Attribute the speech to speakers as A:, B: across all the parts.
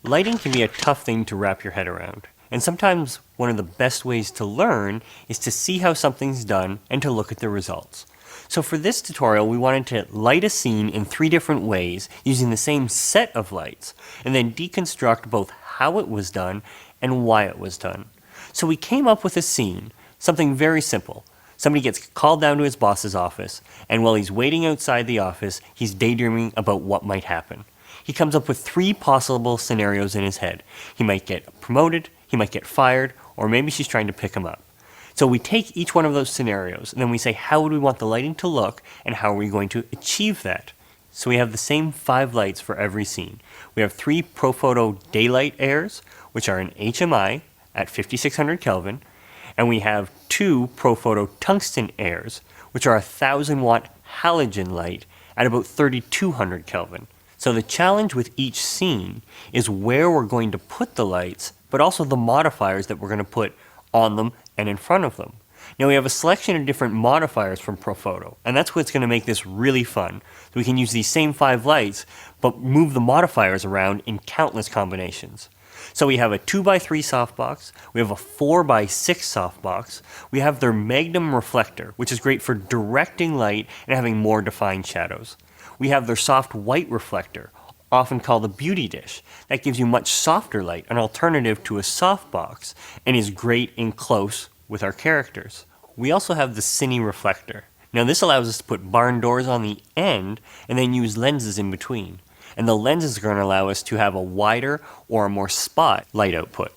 A: Lighting can be a tough thing to wrap your head around, and sometimes one of the best ways to learn is to see how something's done and to look at the results. So for this tutorial, we wanted to light a scene in 3 different ways using the same set of lights, and then deconstruct both how it was done and why it was done. So we came up with a scene, something very simple. Somebody gets called down to his boss's office, and while he's waiting outside the office, he's daydreaming about what might happen. He comes up with 3 possible scenarios in his head. He might get promoted, he might get fired, or maybe she's trying to pick him up. So we take each one of those scenarios, and then we say how would we want the lighting to look, and how are we going to achieve that? So we have the same 5 lights for every scene. We have 3 Profoto daylight airs, which are an HMI at 5600 Kelvin, and we have 2 Profoto tungsten airs, which are a 1000 watt halogen light at about 3200 Kelvin. So the challenge with each scene is where we're going to put the lights, but also the modifiers that we're going to put on them and in front of them. Now we have a selection of different modifiers from Profoto, and that's what's going to make this really fun. So we can use these same 5 lights, but move the modifiers around in countless combinations. So we have a 2x3 softbox, we have a 4x6 softbox, we have their Magnum reflector, which is great for directing light and having more defined shadows. We have their soft white reflector, often called a beauty dish. That gives you much softer light, an alternative to a softbox, and is great in close with our characters. We also have the cine reflector. Now this allows us to put barn doors on the end and then use lenses in between. And the lenses are going to allow us to have a wider or a more spot light output.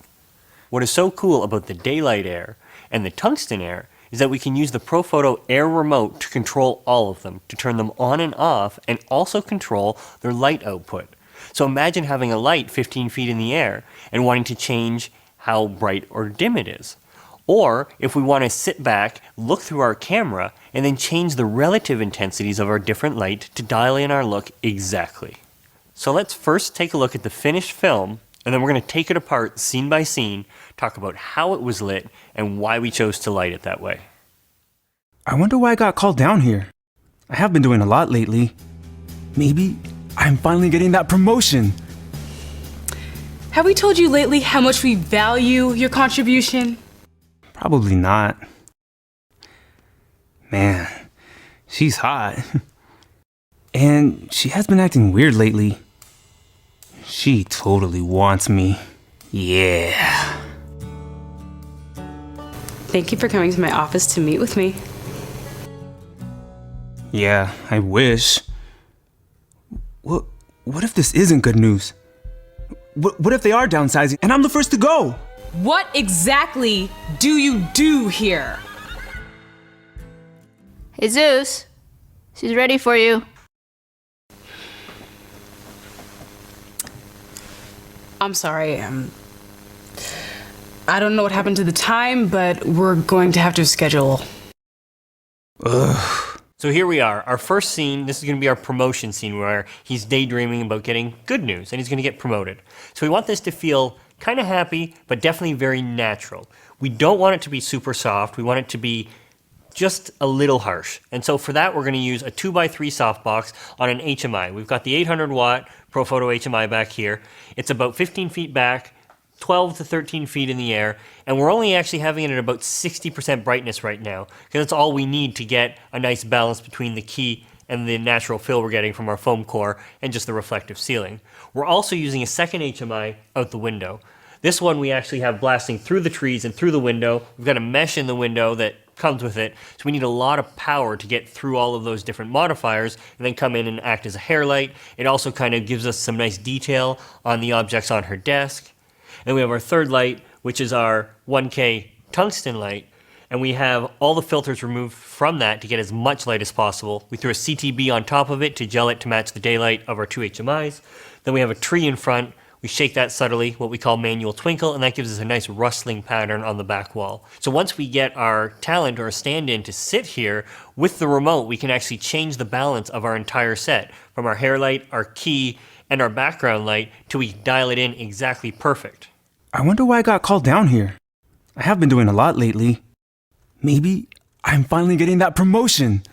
A: What is so cool about the daylight air and the tungsten air is that we can use the Profoto Air Remote to control all of them, to turn them on and off, and also control their light output. So imagine having a light 15 feet in the air and wanting to change how bright or dim it is. Or if we want to sit back, look through our camera, and then change the relative intensities of our different light to dial in our look exactly. So let's first take a look at the finished film, and then we're going to take it apart scene by scene, talk about how it was lit, and why we chose to light it that way.
B: I wonder why I got called down here. I have been doing a lot lately. Maybe I'm finally getting that promotion.
C: Have we told you lately how much we value your contribution?
B: Probably not. Man, she's hot. And she has been acting weird lately. She totally wants me. Yeah.
C: Thank you for coming to my office to meet with me.
B: Yeah, I wish. What if this isn't good news? What if they are downsizing and I'm the first to go?
C: What exactly do you do here?
D: Jesus, she's ready for you.
C: I'm sorry, I don't know what happened to the time, but we're going to have to schedule.
B: Ugh.
A: So here we are, our first scene. This is going to be our promotion scene where he's daydreaming about getting good news and he's going to get promoted. So we want this to feel kind of happy, but definitely very natural. We don't want it to be super soft. We want it to be just a little harsh. And so for that, we're going to use a 2x3 softbox on an HMI. We've got the 800 watt Profoto HMI back here. It's about 15 feet back, 12 to 13 feet in the air, and we're only actually having it at about 60% brightness right now, because that's all we need to get a nice balance between the key and the natural fill we're getting from our foam core and just the reflective ceiling. We're also using a second HMI out the window. This one we actually have blasting through the trees and through the window. We've got a mesh in the window that comes with it, so we need a lot of power to get through all of those different modifiers and then come in and act as a hair light. It also kind of gives us some nice detail on the objects on her desk. And we have our third light, which is our 1K tungsten light, and we have all the filters removed from that to get as much light as possible. We threw a CTB on top of it to gel it to match the daylight of our 2 HMIs. Then we have a tree in front. We shake that subtly, what we call manual twinkle, and that gives us a nice rustling pattern on the back wall. So once we get our talent or a stand-in to sit here, with the remote, we can actually change the balance of our entire set, from our hair light, our key, and our background light, till we dial it in exactly perfect.
B: I wonder why I got called down here. I have been doing a lot lately. Maybe I'm finally getting that promotion.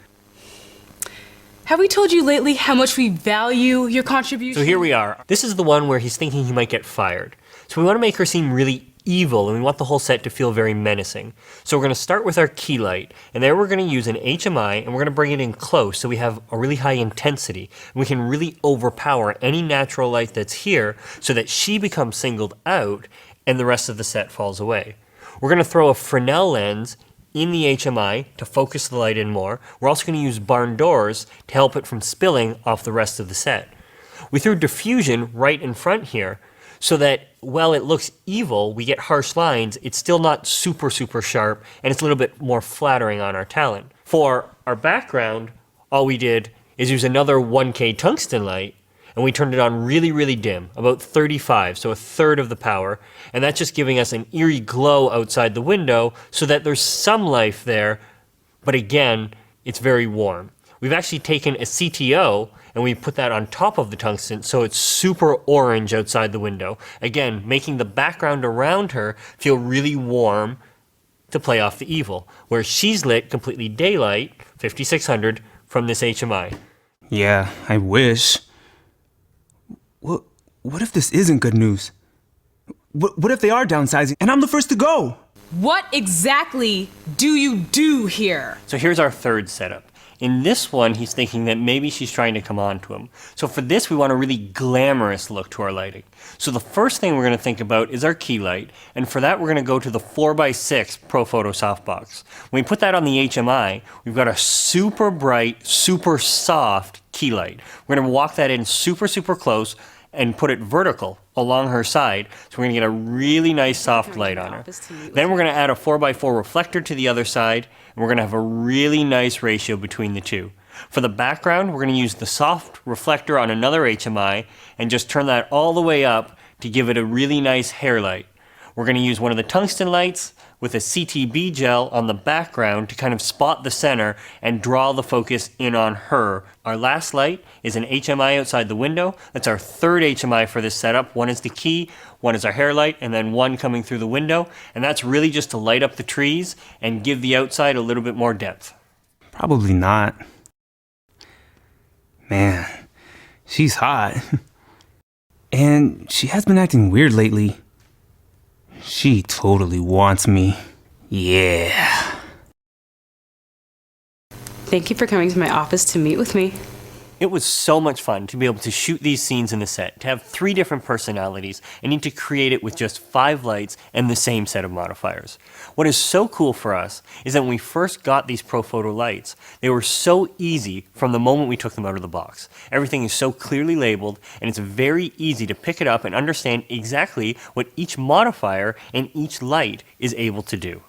C: Have we told you lately how much we value your contribution?
A: So here we are. This is the one where he's thinking he might get fired. So we want to make her seem really evil, and we want the whole set to feel very menacing. So we're going to start with our key light, and there we're going to use an HMI, and we're going to bring it in close so we have a really high intensity, and we can really overpower any natural light that's here so that she becomes singled out and the rest of the set falls away. We're going to throw a Fresnel lens in the HMI to focus the light in more. We're also going to use barn doors to help it from spilling off the rest of the set. We threw diffusion right in front here so that while it looks evil, we get harsh lines, it's still not super sharp, and it's a little bit more flattering on our talent. For our background, all we did is use another 1K tungsten light, and we turned it on really dim, about 35, so a third of the power, and that's just giving us an eerie glow outside the window so that there's some life there, but again, it's very warm. We've actually taken a CTO and we put that on top of the tungsten so it's super orange outside the window, again, making the background around her feel really warm to play off the evil, where she's lit completely daylight, 5600, from this HMI.
B: Yeah, I wish. What if this isn't good news? What if they are downsizing and I'm the first to go?
C: What exactly do you do here?
A: So here's our third setup. In this one, he's thinking that maybe she's trying to come on to him. So for this, we want a really glamorous look to our lighting. So the first thing we're going to think about is our key light, and for that we're going to go to the 4x6 Profoto softbox. When we put that on the HMI, we've got a super bright, super soft key light. We're going to walk that in super close and put it vertical along her side, so we're going to get a really nice soft light on her. Then we're going to add a 4x4 reflector to the other side, and we're going to have a really nice ratio between the two. For the background, we're going to use the soft reflector on another HMI and just turn that all the way up to give it a really nice hair light. We're going to use one of the tungsten lights with a CTB gel on the background to kind of spot the center and draw the focus in on her. Our last light is an HMI outside the window. That's our third HMI for this setup. One is the key, one is our hair light, and then one coming through the window. And that's really just to light up the trees and give the outside a little bit more depth.
B: Probably not. Man, she's hot. And she has been acting weird lately. She totally wants me. Yeah.
C: Thank you for coming to my office to meet with me.
A: It was so much fun to be able to shoot these scenes in the set, to have 3 different personalities, and need to create it with just 5 lights and the same set of modifiers. What is so cool for us is that when we first got these Profoto lights, they were so easy from the moment we took them out of the box. Everything is so clearly labeled, and it's very easy to pick it up and understand exactly what each modifier and each light is able to do.